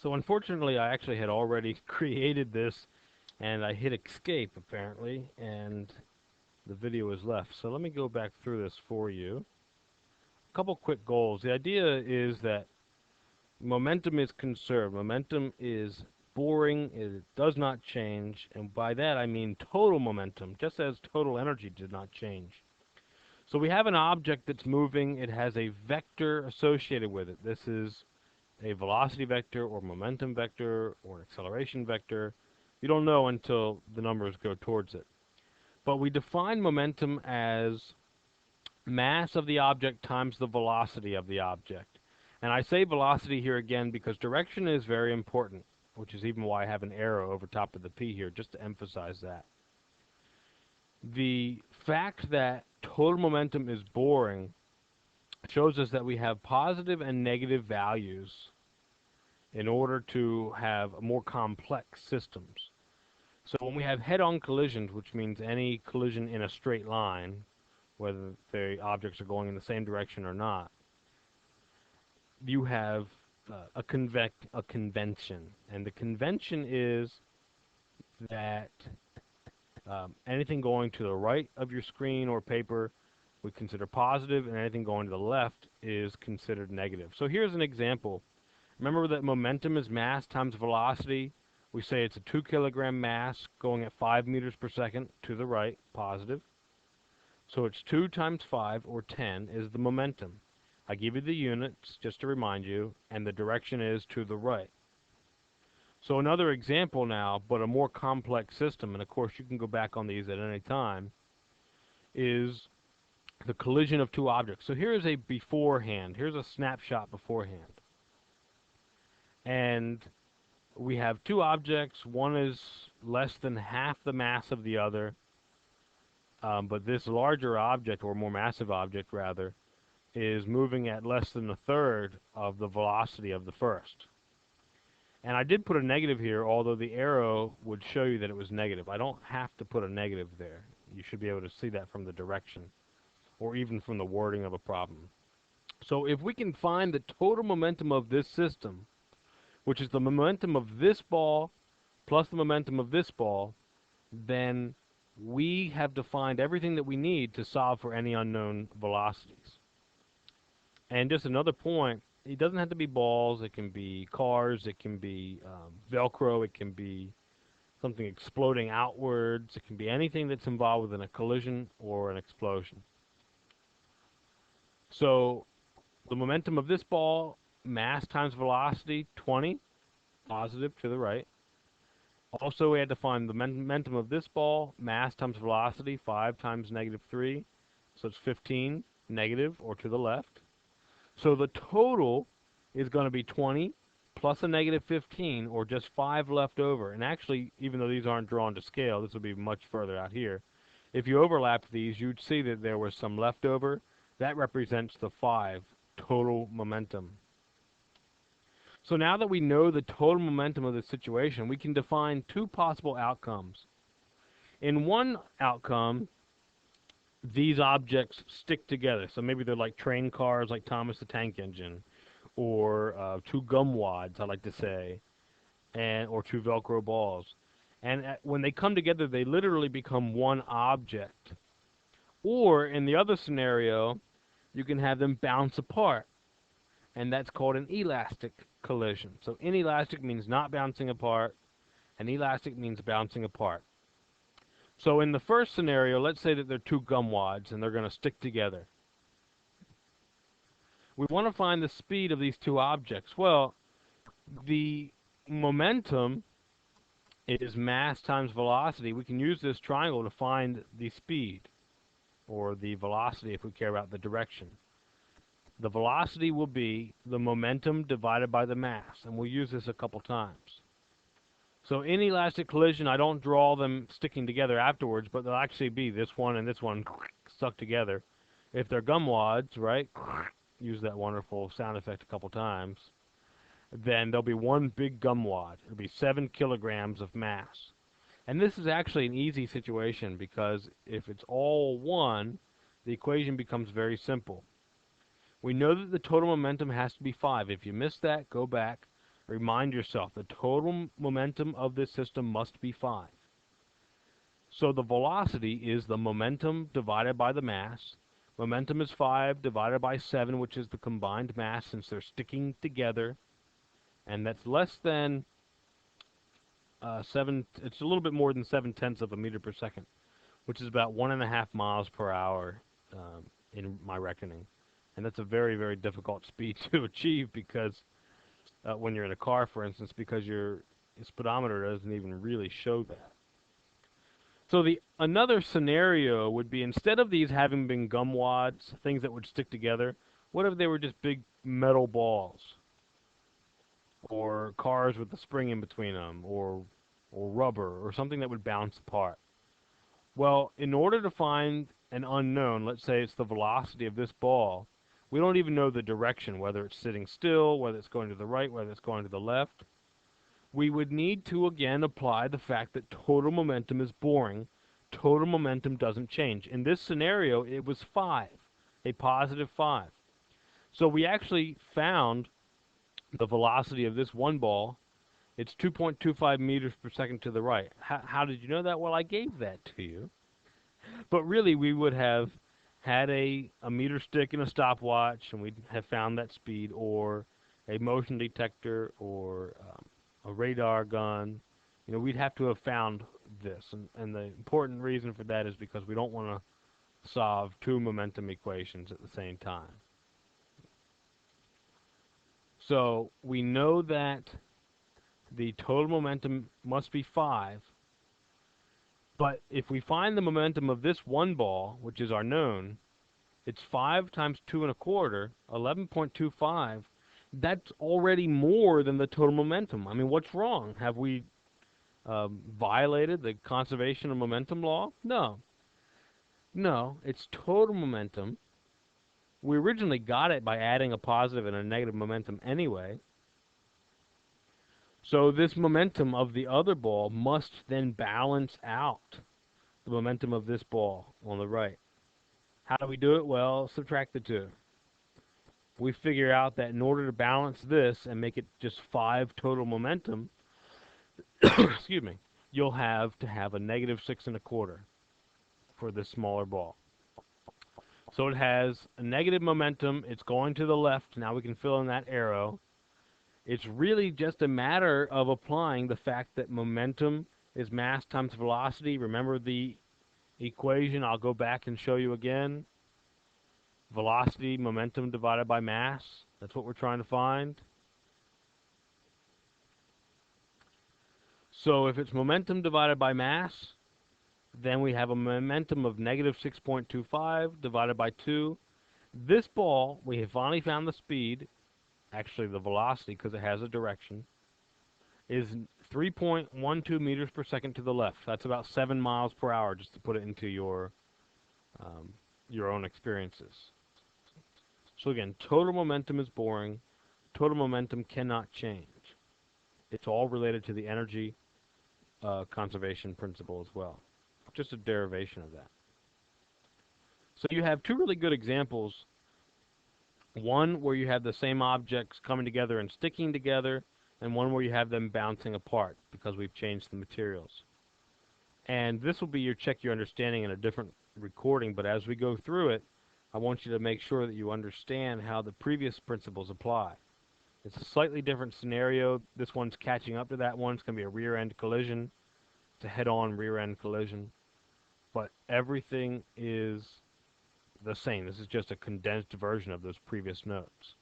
So unfortunately, I actually had already created this, and I hit escape apparently, and the video is left. So let me go back through this for you. A couple quick goals. The idea is that momentum is conserved. Momentum is boring. It does not change. And by that I mean total momentum, just as total energy did not change. So we have an object that's moving. It has a vector associated with it. This is a velocity vector or momentum vector or an acceleration vector. You don't know until the numbers go towards it. But we define momentum as mass of the object times the velocity of the object. And I say velocity here again because direction is very important, which is even why I have an arrow over top of the P here, just to emphasize that. The fact that total momentum is boring shows us that we have positive and negative values in order to have more complex systems. So when we have head-on collisions, which means any collision in a straight line, whether the objects are going in the same direction or not, you have a convention, and the convention is that anything going to the right of your screen or paper we consider positive, and anything going to the left is considered negative. So here's an example. Remember that momentum is mass times velocity. We say it's a 2 kilogram mass going at 5 meters per second to the right, positive. So it's 2 times 5, or 10, is the momentum. I give you the units just to remind you, and the direction is to the right. So another example now, but a more complex system, and of course you can go back on these at any time, is the collision of two objects. So here is a beforehand. Here's a snapshot beforehand. And we have two objects. One is less than half the mass of the other. But this larger object, or more massive object rather, is moving at less than a third of the velocity of the first. And I did put a negative here, although the arrow would show you that it was negative. I don't have to put a negative there. You should be able to see that from the direction, or even from the wording of a problem. So if we can find the total momentum of this system, which is the momentum of this ball plus the momentum of this ball, then we have defined everything that we need to solve for any unknown velocities. And just another point, it doesn't have to be balls. It can be cars. It can be Velcro. It can be something exploding outwards. It can be anything that's involved within a collision or an explosion. So the momentum of this ball, mass times velocity, 20, positive to the right. Also, we had to find the momentum of this ball, mass times velocity, 5 times negative 3. So it's 15, negative, or to the left. So the total is going to be 20 plus a negative 15, or just 5 left over. And actually, even though these aren't drawn to scale, this will be much further out here. If you overlapped these, you'd see that there was some left over. That represents the 5 total momentum. So now that we know the total momentum of the situation, we can define two possible outcomes. In one outcome, these objects stick together. So maybe they're like train cars, like Thomas the Tank Engine, or two gum wads, I like to say, or two Velcro balls. And when they come together, they literally become one object. Or in the other scenario, you can have them bounce apart, and that's called an elastic collision. So inelastic means not bouncing apart, and elastic means bouncing apart. So in the first scenario, let's say that they're two gum wads and they're going to stick together. We want to find the speed of these two objects. Well, the momentum is mass times velocity. We can use this triangle to find the speed, or the velocity if we care about the direction. The velocity will be the momentum divided by the mass, and we'll use this a couple times. So in elastic collision, I don't draw them sticking together afterwards, but they'll actually be this one and this one stuck together. If they're gum wads, right, use that wonderful sound effect a couple times, then there'll be one big gum wad. It'll be 7 kilograms of mass. And this is actually an easy situation, because if it's all one, the equation becomes very simple. We know that the total momentum has to be 5. If you missed that, go back. Remind yourself, the total momentum of this system must be 5. So the velocity is the momentum divided by the mass. Momentum is 5 divided by 7, which is the combined mass since they're sticking together. And that's less than 7, it's a little bit more than 7/10 of a meter per second, which is about 1.5 miles per hour in my reckoning. And that's a very, very difficult speed to achieve because when you're in a car, for instance, because your speedometer doesn't even really show that. So another scenario would be, instead of these having been gum wads, things that would stick together, what if they were just big metal balls? Or cars with a spring in between them, or rubber, or something that would bounce apart. Well, in order to find an unknown, let's say it's the velocity of this ball, we don't even know the direction, whether it's sitting still, whether it's going to the right, whether it's going to the left. We would need to again apply the fact that total momentum is boring. Total momentum doesn't change. In this scenario, it was 5, a positive 5. So we actually found the velocity of this one ball. It's 2.25 meters per second to the right. How did you know that? Well, I gave that to you. But really, we would have had a meter stick and a stopwatch, and we'd have found that speed, or a motion detector, or a radar gun. You know, we'd have to have found this. And the important reason for that is because we don't want to solve 2 momentum equations at the same time. So we know that the total momentum must be 5. But if we find the momentum of this one ball, which is our known, it's 5 times 2.25, 11.25. That's already more than the total momentum. I mean, what's wrong? Have we violated the conservation of momentum law? No. No, it's total momentum. We originally got it by adding a positive and a negative momentum anyway. So this momentum of the other ball must then balance out the momentum of this ball on the right. How do we do it? Well, subtract the 2. We figure out that in order to balance this and make it just 5 total momentum, excuse me, you'll have to have a negative 6.25 for this smaller ball. So it has a negative momentum. It's going to the left. Now we can fill in that arrow. It's really just a matter of applying the fact that momentum is mass times velocity. Remember the equation? I'll go back and show you again. Velocity, momentum divided by mass. That's what we're trying to find. So if it's momentum divided by mass, then we have a momentum of negative 6.25 divided by 2. This ball, we have finally found the speed, actually the velocity because it has a direction, is 3.12 meters per second to the left. That's about 7 miles per hour, just to put it into your own experiences. So again, total momentum is boring. Total momentum cannot change. It's all related to the energy conservation principle as well. Just a derivation of that. So you have 2 really good examples. One where you have the same objects coming together and sticking together, and one where you have them bouncing apart because we've changed the materials. And this will be your check your understanding in a different recording, but as we go through it, I want you to make sure that you understand how the previous principles apply. It's a slightly different scenario. This one's catching up to that one. It's going to be a rear-end collision. It's a head-on rear-end collision. But everything is the same. This is just a condensed version of those previous notes.